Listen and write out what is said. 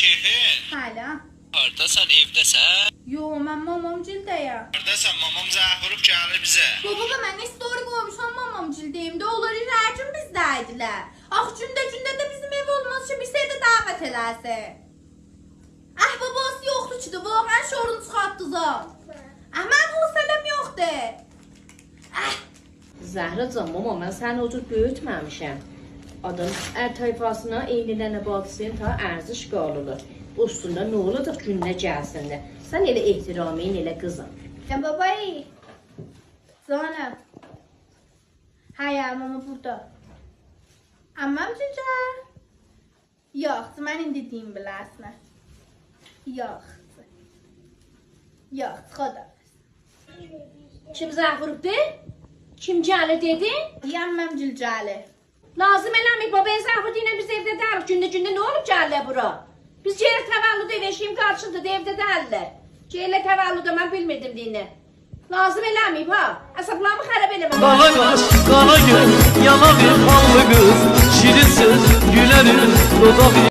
keyfin? Hala. Hardasan, evdəsən? Yo, mən mamamcildəyəm. Hardasan, mamam zəh vurub gəlir bizə. Baba, mən istori qoymuşam mamamcildəyim. Də onlar hər gün bizdəydilər. Ax, gündə də bizim ev olmaz ki, bir şeydə dəvət eləsin. Babası yoxdur ki, vaxtən şorunu çıxartdınız. Mən hüsələm yoxdur. Zəhracığım, mama, mən səni o cür böyütməmişəm. Adam ər tayfasına eynilərlə bağlısın ta ərziş qalılır. Üstündə nə olacaq gününə gəlsin də. Sən elə ehtiramın, elə qızım. Babayı. Sonra. Hayır, mama burada. Ammam cücə. Yox, mən indi deyim biləsinə. Yox. Yox, xoda. Kim zəh vurubdu? Kim gəlir dedi? Yammam cülcəli. Lazım eləməyib, babaya zəh vurdu, yine biz evdə dərik. Gündə nə olub gəlirlər bura? Biz geyir təvəllüd eşiyim qarşıdır da evdə dəlirlər. Geyirlə təvəllüdə mən bilmirdim deyini. Lazım eləməyib ha. Əsablarımı xərab eləməm. Qara qaş, qara göz, yana bir xallı qız, şirin söz, gülərin dodağı.